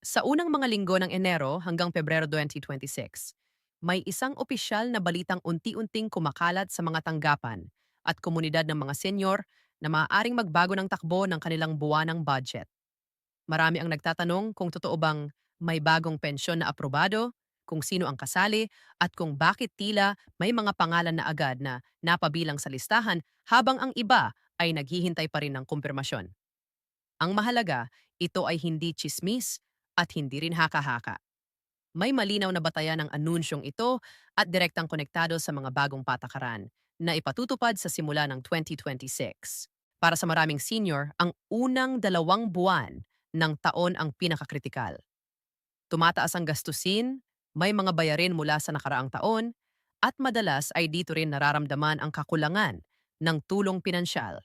Sa unang mga linggo ng Enero hanggang Pebrero 2026, may isang opisyal na balitang unti-unting kumakalat sa mga tanggapan at komunidad ng mga senyor na maaaring magbago ng takbo ng kanilang buwanang budget. Marami ang nagtatanong kung totoo bang may bagong pensyon na aprobado, kung sino ang kasali, at kung bakit tila may mga pangalan na agad na napabilang sa listahan habang ang iba ay naghihintay pa rin ng kumpirmasyon. Ang mahalaga, ito ay hindi chismis at hindi rin haka-haka. May malinaw na batayan ng anunsyong ito at direktang konektado sa mga bagong patakaran na ipatutupad sa simula ng 2026. Para sa maraming senior, ang unang 2 buwan ng taon ang pinakakritikal. Tumataas ang gastusin, may mga bayarin mula sa nakaraang taon, at madalas ay dito rin nararamdaman ang kakulangan ng tulong pinansyal.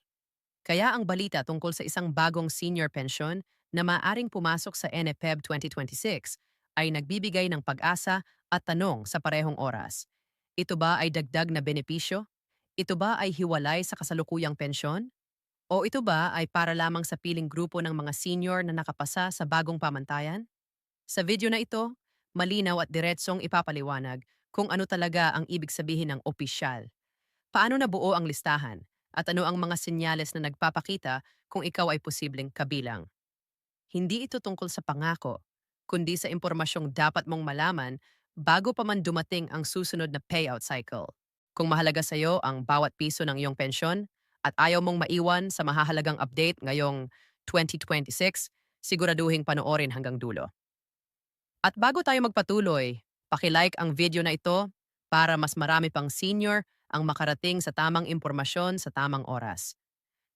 Kaya ang balita tungkol sa isang bagong senior pension na maaring pumasok sa NFEB 2026 ay nagbibigay ng pag-asa at tanong sa parehong oras. Ito ba ay dagdag na benepisyo? Ito ba ay hiwalay sa kasalukuyang pensyon? O ito ba ay para lamang sa piling grupo ng mga senior na nakapasa sa bagong pamantayan? Sa video na ito, malinaw at diretsong ipapaliwanag kung ano talaga ang ibig sabihin ng opisyal. Paano nabuo ang listahan? At ano ang mga senyales na nagpapakita kung ikaw ay posibleng kabilang? Hindi ito tungkol sa pangako, kundi sa impormasyong dapat mong malaman bago pa man dumating ang susunod na payout cycle. Kung mahalaga sa iyo ang bawat piso ng iyong pensyon at ayaw mong maiwan sa mahahalagang update ngayong 2026, siguraduhing panoorin hanggang dulo. At bago tayo magpatuloy, paki-like ang video na ito para mas marami pang senior ang makarating sa tamang impormasyon sa tamang oras.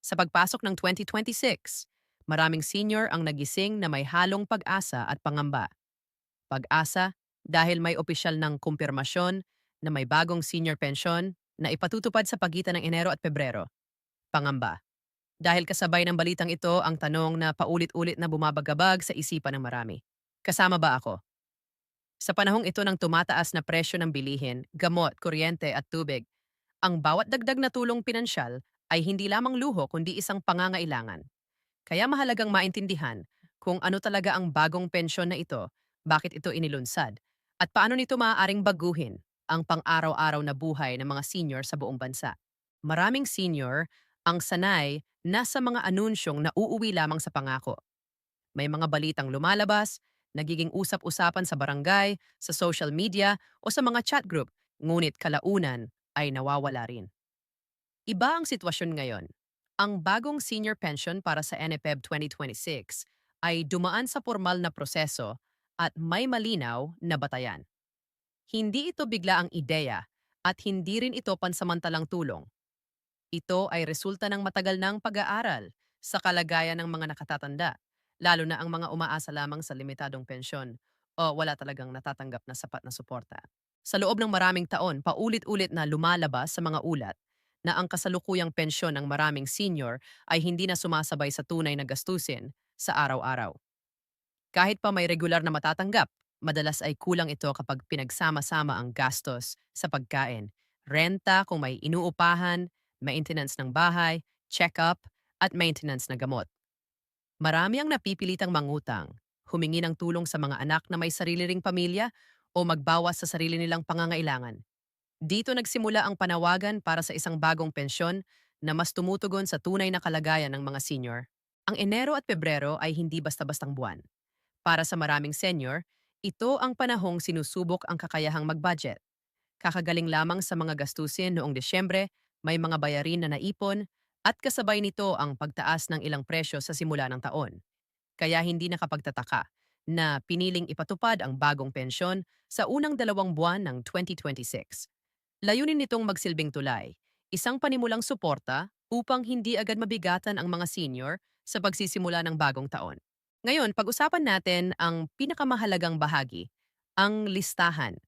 Sa pagpasok ng 2026, maraming senior ang nagising na may halong pag-asa at pangamba. Pag-asa dahil may opisyal ng kumpirmasyon na may bagong senior pension na ipatutupad sa pagitan ng Enero at Pebrero. Pangamba. Dahil kasabay ng balitang ito ang tanong na paulit-ulit na bumabagabag sa isipan ng marami. Kasama ba ako? Sa panahong ito ng tumataas na presyo ng bilihin, gamot, kuryente at tubig, ang bawat dagdag na tulong pinansyal ay hindi lamang luho kundi isang pangangailangan. Kaya mahalagang maintindihan kung ano talaga ang bagong pensyon na ito, bakit ito inilunsad, at paano nito maaaring baguhin ang pang-araw-araw na buhay ng mga senior sa buong bansa. Maraming senior ang sanay na sa mga anunsyong nauuwi lamang sa pangako. May mga balitang lumalabas, nagiging usap-usapan sa barangay, sa social media o sa mga chat group, ngunit kalaunan ay nawawala rin. Iba ang sitwasyon ngayon. Ang bagong senior pension para sa NFEB 2026 ay dumaan sa formal na proseso at may malinaw na batayan. Hindi ito bigla ang ideya at hindi rin ito pansamantalang tulong. Ito ay resulta ng matagal ng pag-aaral sa kalagayan ng mga nakatatanda, lalo na ang mga umaasa lamang sa limitadong pensyon o wala talagang natatanggap na sapat na suporta. Sa loob ng maraming taon, paulit-ulit na lumalabas sa mga ulat na ang kasalukuyang pensyon ng maraming senior ay hindi na sumasabay sa tunay na gastusin sa araw-araw. Kahit pa may regular na matatanggap, madalas ay kulang ito kapag pinagsama-sama ang gastos sa pagkain, renta kung may inuupahan, maintenance ng bahay, check-up, at maintenance na gamot. Marami ang napipilitang mangutang, humingi ng tulong sa mga anak na may sarili ring pamilya o magbawas sa sarili nilang pangangailangan. Dito nagsimula ang panawagan para sa isang bagong pensyon na mas tumutugon sa tunay na kalagayan ng mga senior. Ang Enero at Pebrero ay hindi basta-bastang buwan. Para sa maraming senior, ito ang panahong sinusubok ang kakayahang mag-budget. Kakagaling lamang sa mga gastusin noong Desyembre, may mga bayarin na naipon, at kasabay nito ang pagtaas ng ilang presyo sa simula ng taon. Kaya hindi nakapagtataka na piniling ipatupad ang bagong pensyon sa unang 2 buwan ng 2026. Layunin nitong magsilbing tulay, isang panimulang suporta upang hindi agad mabigatan ang mga senior sa pagsisimula ng bagong taon. Ngayon, pag-usapan natin ang pinakamahalagang bahagi, ang listahan.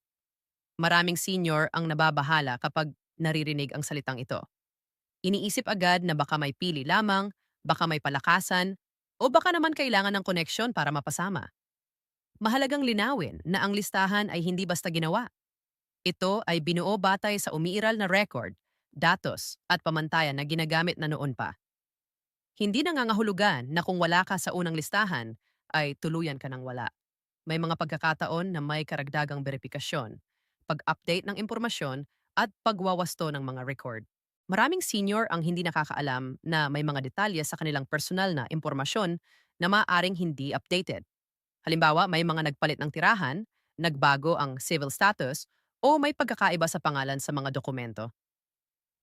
Maraming senior ang nababahala kapag naririnig ang salitang ito. Iniisip agad na baka may pili lamang, baka may palakasan, o baka naman kailangan ng koneksyon para mapasama. Mahalagang linawin na ang listahan ay hindi basta ginawa. Ito ay binuo batay sa umiiral na record, datos, at pamantayan na ginagamit na noon pa. Hindi nangangahulugan na kung wala ka sa unang listahan, ay tuluyan ka ng wala. May mga pagkakataon na may karagdagang beripikasyon, pag-update ng impormasyon, at pagwawasto ng mga record. Maraming senior ang hindi nakakaalam na may mga detalye sa kanilang personal na impormasyon na maaaring hindi updated. Halimbawa, may mga nagpalit ng tirahan, nagbago ang civil status, o may pagkakaiba sa pangalan sa mga dokumento.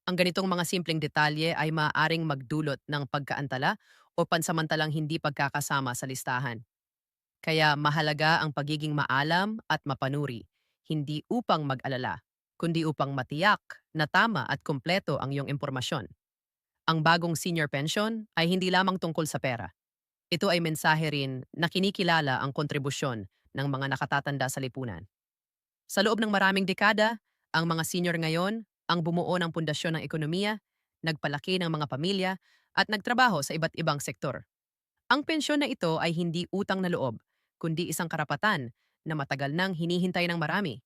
Ang ganitong mga simpleng detalye ay maaaring magdulot ng pagkaantala o pansamantalang hindi pagkakasama sa listahan. Kaya mahalaga ang pagiging maalam at mapanuri, hindi upang mag-alala, kundi upang matiyak na tama at kumpleto ang iyong impormasyon. Ang bagong senior pension ay hindi lamang tungkol sa pera. Ito ay mensahe rin na kinikilala ang kontribusyon ng mga nakatatanda sa lipunan. Sa loob ng maraming dekada, ang mga senior ngayon ang bumuo ng pundasyon ng ekonomiya, nagpalaki ng mga pamilya, at nagtrabaho sa iba't ibang sektor. Ang pensyon na ito ay hindi utang na loob, kundi isang karapatan na matagal nang hinihintay ng marami.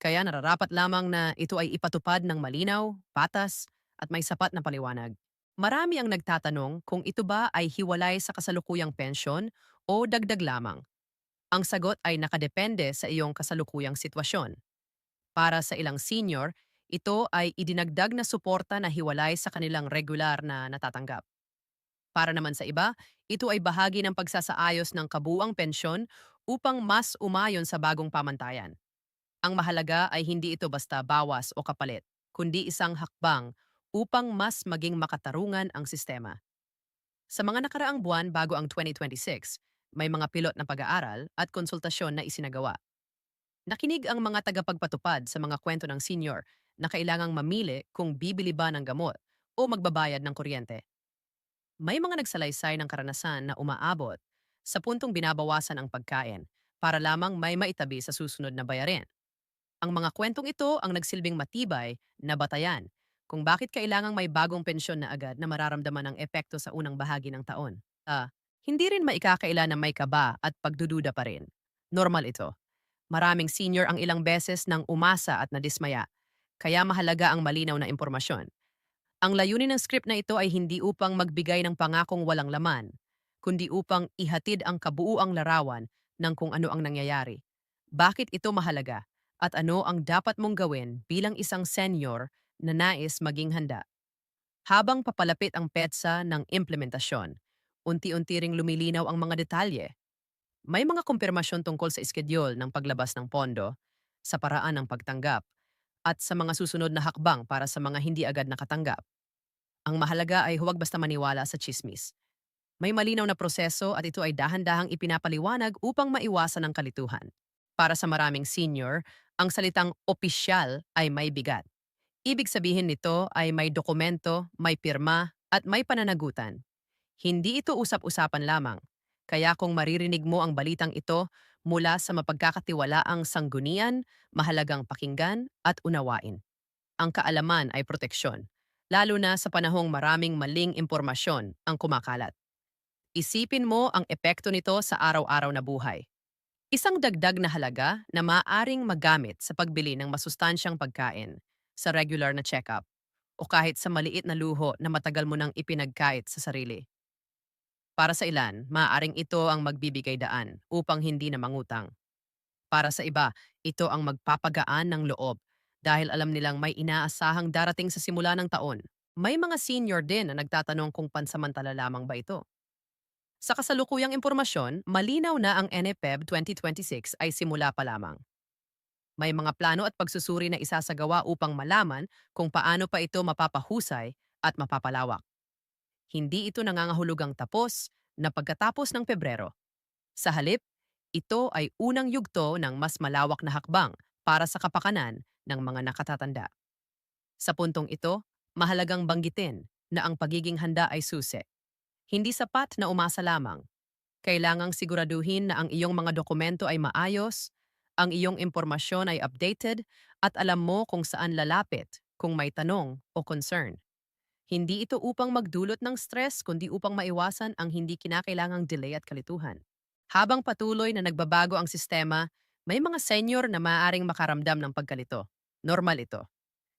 Kaya nararapat lamang na ito ay ipatupad ng malinaw, patas, at may sapat na paliwanag. Marami ang nagtatanong kung ito ba ay hiwalay sa kasalukuyang pensyon o dagdag lamang. Ang sagot ay nakadepende sa iyong kasalukuyang sitwasyon. Para sa ilang senior, ito ay idinagdag na suporta na hiwalay sa kanilang regular na natatanggap. Para naman sa iba, ito ay bahagi ng pagsasaayos ng kabuuang pensyon upang mas umayon sa bagong pamantayan. Ang mahalaga ay hindi ito basta bawas o kapalit, kundi isang hakbang upang mas maging makatarungan ang sistema. Sa mga nakaraang buwan bago ang 2026, may mga pilot na pag-aaral at konsultasyon na isinagawa. Nakinig ang mga tagapagpatupad sa mga kwento ng senior na kailangang mamili kung bibili ba ng gamot o magbabayad ng kuryente. May mga nagsalaysay ng karanasan na umaabot sa puntong binabawasan ang pagkain para lamang may maitabi sa susunod na bayarin. Ang mga kwentong ito ang nagsilbing matibay na batayan kung bakit kailangang may bagong pensyon na agad na mararamdaman ang epekto sa unang bahagi ng taon. Hindi rin maikakaila na may kaba at pagdududa pa rin. Normal ito. Maraming senior ang ilang beses nang umasa at nadismaya, kaya mahalaga ang malinaw na impormasyon. Ang layunin ng script na ito ay hindi upang magbigay ng pangakong walang laman, kundi upang ihatid ang kabuuang larawan ng kung ano ang nangyayari. Bakit ito mahalaga at ano ang dapat mong gawin bilang isang senior na nais maging handa. Habang papalapit ang petsa ng implementasyon, unti-unti ring lumilinaw ang mga detalye. May mga kumpirmasyon tungkol sa iskedyul ng paglabas ng pondo, sa paraan ng pagtanggap, at sa mga susunod na hakbang para sa mga hindi agad nakatanggap. Ang mahalaga ay huwag basta maniwala sa chismis. May malinaw na proseso at ito ay dahan-dahang ipinapaliwanag upang maiwasan ang kalituhan. Para sa maraming senior, ang salitang opisyal ay may bigat. Ibig sabihin nito ay may dokumento, may pirma, at may pananagutan. Hindi ito usap-usapan lamang. Kaya kung maririnig mo ang balitang ito mula sa mapagkakatiwalaang sanggunian, mahalagang pakinggan at unawain. Ang kaalaman ay proteksyon, lalo na sa panahong maraming maling impormasyon ang kumakalat. Isipin mo ang epekto nito sa araw-araw na buhay. Isang dagdag na halaga na maaaring magamit sa pagbili ng masustansyang pagkain, sa regular na check-up, o kahit sa maliit na luho na matagal mo nang ipinagkait sa sarili. Para sa ilan, maaaring ito ang magbibigay daan upang hindi na mangutang. Para sa iba, ito ang magpapagaan ng loob dahil alam nilang may inaasahang darating sa simula ng taon. May mga senior din na nagtatanong kung pansamantala lamang ba ito. Sa kasalukuyang impormasyon, malinaw na ang NEPEB 2026 ay simula pa lamang. May mga plano at pagsusuri na isasagawa upang malaman kung paano pa ito mapapahusay at mapapalawak. Hindi ito nangangahulugang tapos na pagkatapos ng Pebrero. Sa halip, ito ay unang yugto ng mas malawak na hakbang para sa kapakanan ng mga nakatatanda. Sa puntong ito, mahalagang banggitin na ang pagiging handa ay susi. Hindi sapat na umasa lamang. Kailangang siguraduhin na ang iyong mga dokumento ay maayos, ang iyong impormasyon ay updated, at alam mo kung saan lalapit kung may tanong o concern. Hindi ito upang magdulot ng stress kundi upang maiwasan ang hindi kinakailangang delay at kalituhan. Habang patuloy na nagbabago ang sistema, may mga senior na maaaring makaramdam ng pagkalito. Normal ito.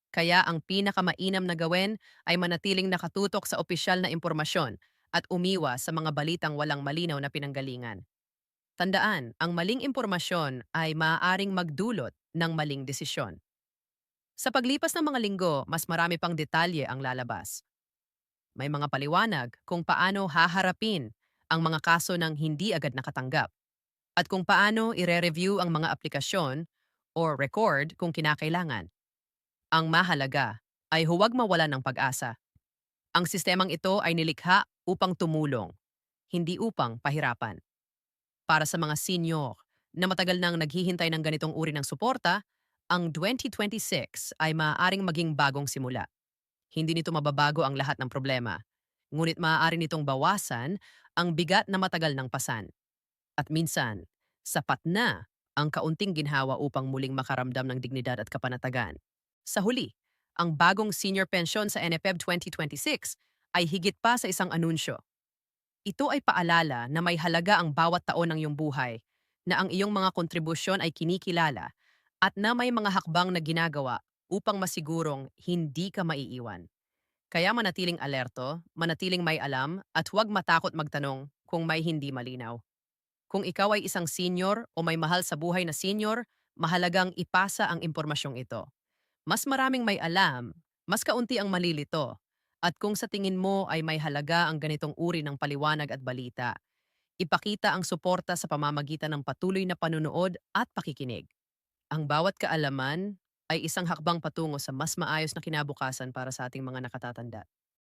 Kaya ang pinakamainam na gawin ay manatiling nakatutok sa opisyal na impormasyon at umiwas sa mga balitang walang malinaw na pinanggalingan. Tandaan, ang maling impormasyon ay maaaring magdulot ng maling desisyon. Sa paglipas ng mga linggo, mas marami pang detalye ang lalabas. May mga paliwanag kung paano haharapin ang mga kaso ng hindi agad nakatanggap at kung paano ire-review ang mga aplikasyon or record kung kinakailangan. Ang mahalaga ay huwag mawalan ng pag-asa. Ang sistemang ito ay nilikha upang tumulong, hindi upang pahirapan. Para sa mga senior na matagal nang naghihintay ng ganitong uri ng suporta, ang 2026 ay maaaring maging bagong simula. Hindi nito mababago ang lahat ng problema, ngunit maaari nitong bawasan ang bigat na matagal ng pasan. At minsan, sapat na ang kaunting ginhawa upang muling makaramdam ng dignidad at kapanatagan. Sa huli, ang bagong senior pension sa NFEB 2026 ay higit pa sa isang anunsyo. Ito ay paalala na may halaga ang bawat taon ng iyong buhay, na ang iyong mga kontribusyon ay kinikilala, at na may mga hakbang na ginagawa upang masigurong hindi ka maiiwan. Kaya manatiling alerto, manatiling may alam, at huwag matakot magtanong kung may hindi malinaw. Kung ikaw ay isang senior o may mahal sa buhay na senior, mahalagang ipasa ang impormasyong ito. Mas maraming may alam, mas kaunti ang malilito. At kung sa tingin mo ay may halaga ang ganitong uri ng paliwanag at balita, ipakita ang suporta sa pamamagitan ng patuloy na panunood at pakikinig. Ang bawat kaalaman ay isang hakbang patungo sa mas maayos na kinabukasan para sa ating mga nakatatanda.